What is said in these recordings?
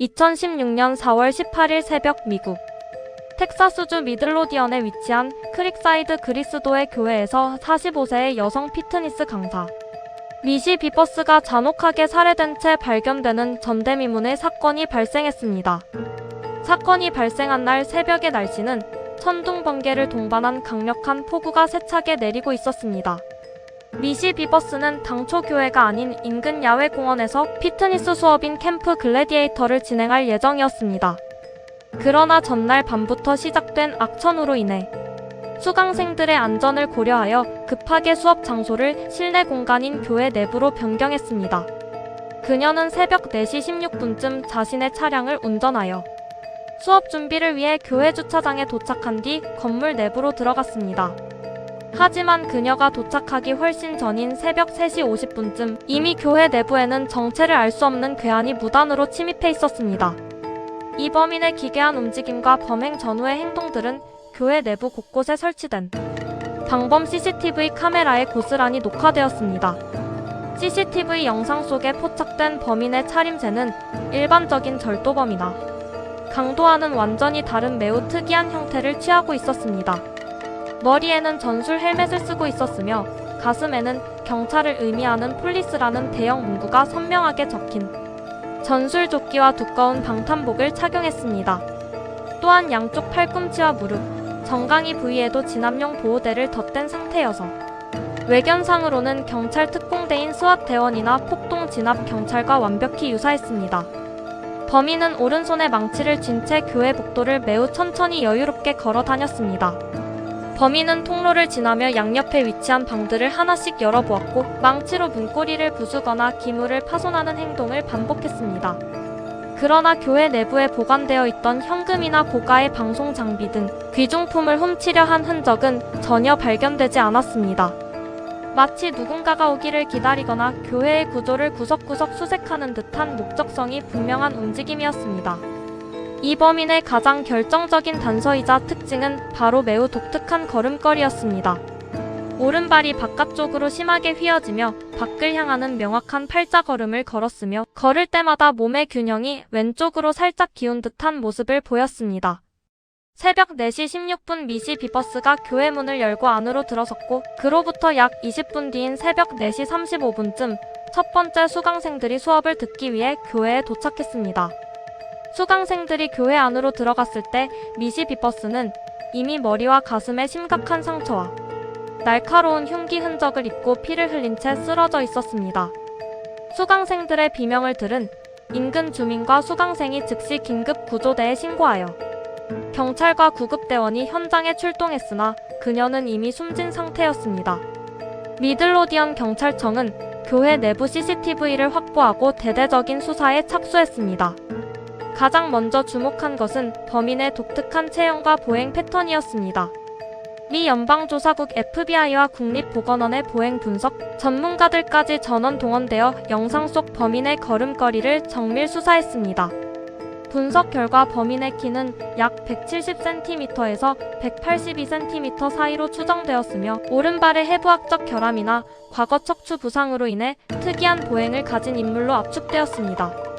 2016년 4월 18일 새벽 미국 텍사스주 미들로디언에 위치한 크릭사이드 그리스도의 교회에서 45세의 여성 피트니스 강사 미시 비버스가 잔혹하게 살해된 채 발견되는 전대미문의 사건이 발생했습니다. 사건이 발생한 날 새벽의 날씨는 천둥 번개를 동반한 강력한 폭우가 세차게 내리고 있었습니다. 미시 비버스는 당초 교회가 아닌 인근 야외 공원에서 피트니스 수업인 캠프 글래디에이터를 진행할 예정이었습니다. 그러나 전날 밤부터 시작된 악천후로 인해 수강생들의 안전을 고려하여 급하게 수업 장소를 실내 공간인 교회 내부로 변경했습니다. 그녀는 새벽 4시 16분쯤 자신의 차량을 운전하여 수업 준비를 위해 교회 주차장에 도착한 뒤 건물 내부로 들어갔습니다. 하지만 그녀가 도착하기 훨씬 전인 새벽 3시 50분쯤 이미 교회 내부에는 정체를 알 수 없는 괴한이 무단으로 침입해 있었습니다. 이 범인의 기괴한 움직임과 범행 전후의 행동들은 교회 내부 곳곳에 설치된 방범 CCTV 카메라에 고스란히 녹화되었습니다. CCTV 영상 속에 포착된 범인의 차림새는 일반적인 절도범이나 강도와는 완전히 다른 매우 특이한 형태를 취하고 있었습니다. 머리에는 전술 헬멧을 쓰고 있었으며 가슴에는 경찰을 의미하는 폴리스라는 대형 문구가 선명하게 적힌 전술 조끼와 두꺼운 방탄복을 착용했습니다. 또한 양쪽 팔꿈치와 무릎, 정강이 부위에도 진압용 보호대를 덧댄 상태여서 외견상으로는 경찰 특공대인 스왓 대원이나 폭동 진압 경찰과 완벽히 유사했습니다. 범인은 오른손에 망치를 쥔 채 교회 복도를 매우 천천히 여유롭게 걸어 다녔습니다. 범인은 통로를 지나며 양옆에 위치한 방들을 하나씩 열어보았고 망치로 문고리를 부수거나 기물을 파손하는 행동을 반복했습니다. 그러나 교회 내부에 보관되어 있던 현금이나 고가의 방송 장비 등 귀중품을 훔치려 한 흔적은 전혀 발견되지 않았습니다. 마치 누군가가 오기를 기다리거나 교회의 구조를 구석구석 수색하는 듯한 목적성이 분명한 움직임이었습니다. 이 범인의 가장 결정적인 단서이자 특징은 바로 매우 독특한 걸음걸이였습니다. 오른발이 바깥쪽으로 심하게 휘어지며 밖을 향하는 명확한 팔자걸음을 걸었으며 걸을 때마다 몸의 균형이 왼쪽으로 살짝 기운 듯한 모습을 보였습니다. 새벽 4시 16분 미시 비버스가 교회 문을 열고 안으로 들어섰고 그로부터 약 20분 뒤인 새벽 4시 35분쯤 첫 번째 수강생들이 수업을 듣기 위해 교회에 도착했습니다. 수강생들이 교회 안으로 들어갔을 때 미시 비버스는 이미 머리와 가슴에 심각한 상처와 날카로운 흉기 흔적을 입고 피를 흘린 채 쓰러져 있었습니다. 수강생들의 비명을 들은 인근 주민과 수강생이 즉시 긴급 구조대에 신고하여 경찰과 구급대원이 현장에 출동했으나 그녀는 이미 숨진 상태였습니다. 미들로디언 경찰청은 교회 내부 CCTV를 확보하고 대대적인 수사에 착수했습니다. 가장 먼저 주목한 것은 범인의 독특한 체형과 보행 패턴이었습니다. 미 연방조사국 FBI와 국립보건원의 보행 분석 전문가들까지 전원 동원되어 영상 속 범인의 걸음걸이를 정밀 수사했습니다. 분석 결과 범인의 키는 약 170cm에서 182cm 사이로 추정되었으며 오른발의 해부학적 결함이나 과거 척추 부상으로 인해 특이한 보행을 가진 인물로 압축되었습니다.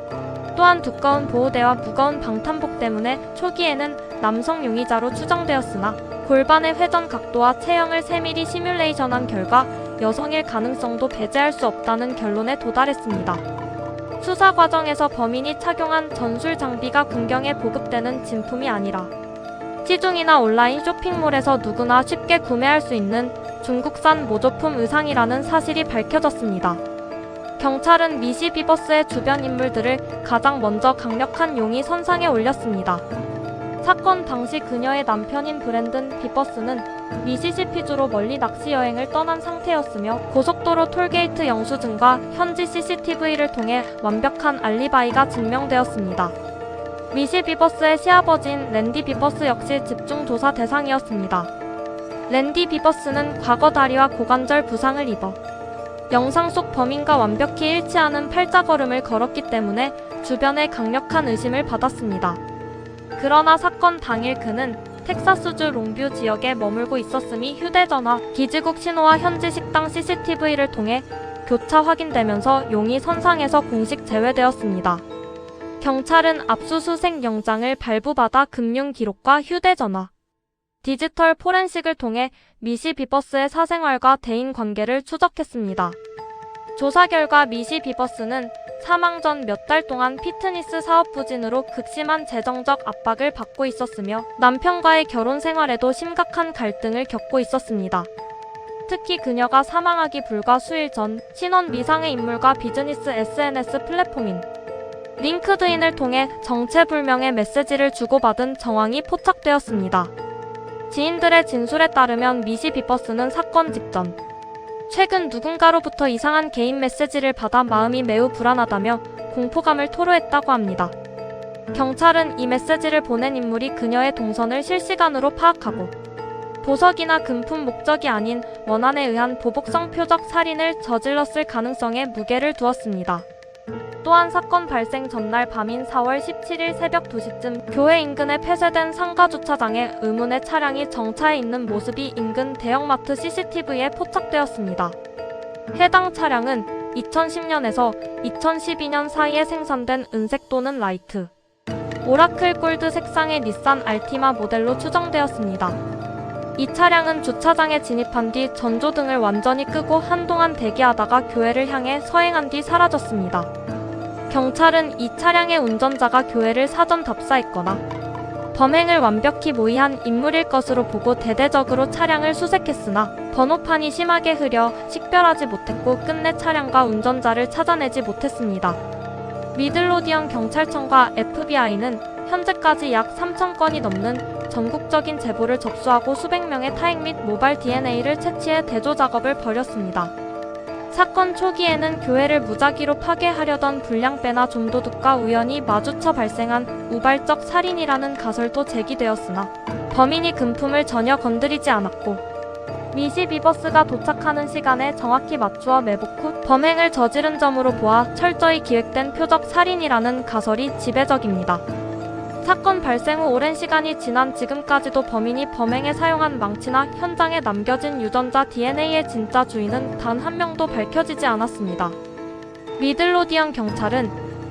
또한 두꺼운 보호대와 무거운 방탄복 때문에 초기에는 남성 용의자로 추정되었으나 골반의 회전 각도와 체형을 세밀히 시뮬레이션한 결과 여성일 가능성도 배제할 수 없다는 결론에 도달했습니다. 수사 과정에서 범인이 착용한 전술 장비가 군경에 보급되는 진품이 아니라 시중이나 온라인 쇼핑몰에서 누구나 쉽게 구매할 수 있는 중국산 모조품 의상이라는 사실이 밝혀졌습니다. 경찰은 미시 비버스의 주변 인물들을 가장 먼저 강력한 용의 선상에 올렸습니다. 사건 당시 그녀의 남편인 브랜든 비버스는 미시시피주로 멀리 낚시 여행을 떠난 상태였으며 고속도로 톨게이트 영수증과 현지 CCTV를 통해 완벽한 알리바이가 증명되었습니다. 미시 비버스의 시아버지인 랜디 비버스 역시 집중 조사 대상이었습니다. 랜디 비버스는 과거 다리와 고관절 부상을 입어 영상 속 범인과 완벽히 일치하는 팔자걸음을 걸었기 때문에 주변에 강력한 의심을 받았습니다. 그러나 사건 당일 그는 텍사스주 롱뷰 지역에 머물고 있었음이 휴대전화, 기지국 신호와 현지 식당 CCTV를 통해 교차 확인되면서 용의 선상에서 공식 제외되었습니다. 경찰은 압수수색 영장을 발부받아 금융 기록과 휴대전화, 디지털 포렌식을 통해 미시 비버스의 사생활과 대인 관계를 추적했습니다. 조사 결과 미시 비버스는 사망 전 몇 달 동안 피트니스 사업 부진으로 극심한 재정적 압박을 받고 있었으며 남편과의 결혼 생활에도 심각한 갈등을 겪고 있었습니다. 특히 그녀가 사망하기 불과 수일 전 신원 미상의 인물과 비즈니스 SNS 플랫폼인 링크드인을 통해 정체불명의 메시지를 주고받은 정황이 포착되었습니다. 지인들의 진술에 따르면 미시 비버스는 사건 직전 최근 누군가로부터 이상한 개인 메시지를 받아 마음이 매우 불안하다며 공포감을 토로했다고 합니다. 경찰은 이 메시지를 보낸 인물이 그녀의 동선을 실시간으로 파악하고 보석이나 금품 목적이 아닌 원한에 의한 보복성 표적 살인을 저질렀을 가능성에 무게를 두었습니다. 또한 사건 발생 전날 밤인 4월 17일 새벽 2시쯤 교회 인근에 폐쇄된 상가 주차장에 의문의 차량이 정차해 있는 모습이 인근 대형마트 CCTV에 포착되었습니다. 해당 차량은 2010년에서 2012년 사이에 생산된 은색 또는 라이트, 오라클 골드 색상의 닛산 알티마 모델로 추정되었습니다. 이 차량은 주차장에 진입한 뒤 전조등을 완전히 끄고 한동안 대기하다가 교회를 향해 서행한 뒤 사라졌습니다. 경찰은 이 차량의 운전자가 교회를 사전 답사했거나 범행을 완벽히 모의한 인물일 것으로 보고 대대적으로 차량을 수색했으나 번호판이 심하게 흐려 식별하지 못했고 끝내 차량과 운전자를 찾아내지 못했습니다. 미들로디언 경찰청과 FBI는 현재까지 약 3,000건이 넘는 전국적인 제보를 접수하고 수백 명의 타액 및 모발 DNA를 채취해 대조 작업을 벌였습니다. 사건 초기에는 교회를 무작위로 파괴하려던 불량배나 좀도둑과 우연히 마주쳐 발생한 우발적 살인이라는 가설도 제기되었으나 범인이 금품을 전혀 건드리지 않았고 미시 비버스가 도착하는 시간에 정확히 맞추어 매복 후 범행을 저지른 점으로 보아 철저히 기획된 표적 살인이라는 가설이 지배적입니다. 사건 발생 후 오랜 시간이 지난 지금까지도 범인이 범행에 사용한 망치나 현장에 남겨진 유전자 DNA의 진짜 주인은 단 한 명도 밝혀지지 않았습니다. 미들로디언 경찰은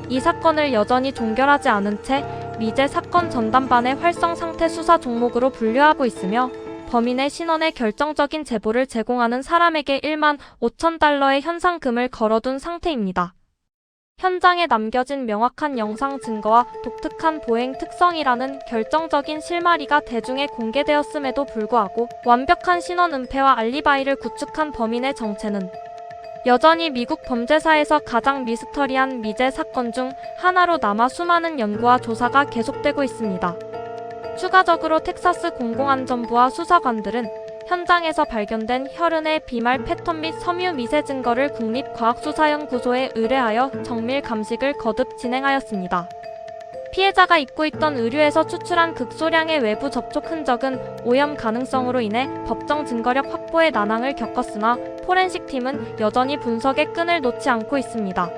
이 사건을 여전히 종결하지 않은 채 미제 사건 전담반의 활성 상태 수사 종목으로 분류하고 있으며 범인의 신원에 결정적인 제보를 제공하는 사람에게 1만 5천 달러의 현상금을 걸어둔 상태입니다. 현장에 남겨진 명확한 영상 증거와 독특한 보행 특성이라는 결정적인 실마리가 대중에 공개되었음에도 불구하고 완벽한 신원 은폐와 알리바이를 구축한 범인의 정체는 여전히 미국 범죄사에서 가장 미스터리한 미제 사건 중 하나로 남아 수많은 연구와 조사가 계속되고 있습니다. 추가적으로 텍사스 공공안전부와 수사관들은 현장에서 발견된 혈흔의 비말 패턴 및 섬유 미세 증거를 국립과학수사연구소에 의뢰하여 정밀 감식을 거듭 진행하였습니다. 피해자가 입고 있던 의류에서 추출한 극소량의 외부 접촉 흔적은 오염 가능성으로 인해 법정 증거력 확보에 난항을 겪었으나 포렌식 팀은 여전히 분석의 끈을 놓지 않고 있습니다.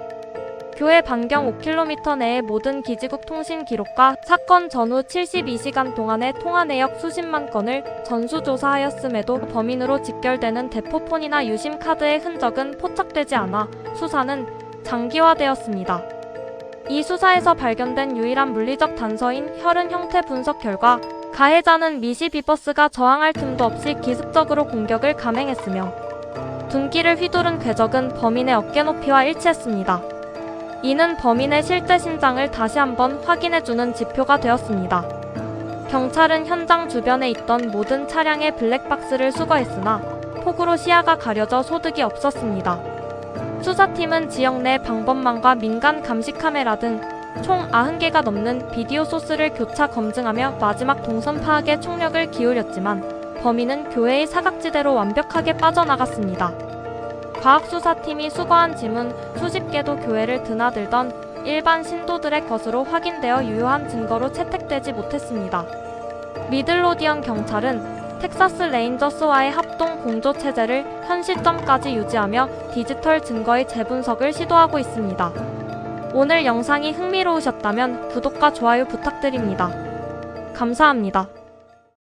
교회 반경 5km 내의 모든 기지국 통신 기록과 사건 전후 72시간 동안의 통화 내역 수십만 건을 전수조사하였음에도 범인으로 직결되는 대포폰이나 유심카드의 흔적은 포착되지 않아 수사는 장기화되었습니다. 이 수사에서 발견된 유일한 물리적 단서인 혈흔 형태 분석 결과 가해자는 미시 비버스가 저항할 틈도 없이 기습적으로 공격을 감행했으며 둔기를 휘두른 궤적은 범인의 어깨 높이와 일치했습니다. 이는 범인의 실제 신장을 다시 한번 확인해주는 지표가 되었습니다. 경찰은 현장 주변에 있던 모든 차량의 블랙박스를 수거했으나 폭우로 시야가 가려져 소득이 없었습니다. 수사팀은 지역 내 방범망과 민간 감시 카메라 등 총 90개가 넘는 비디오 소스를 교차 검증하며 마지막 동선 파악에 총력을 기울였지만 범인은 교회의 사각지대로 완벽하게 빠져나갔습니다. 과학수사팀이 수거한 짐은 수십 개도 교회를 드나들던 일반 신도들의 것으로 확인되어 유효한 증거로 채택되지 못했습니다. 미들로디언 경찰은 텍사스 레인저스와의 합동 공조 체제를 현 시점까지 유지하며 디지털 증거의 재분석을 시도하고 있습니다. 오늘 영상이 흥미로우셨다면 구독과 좋아요 부탁드립니다. 감사합니다.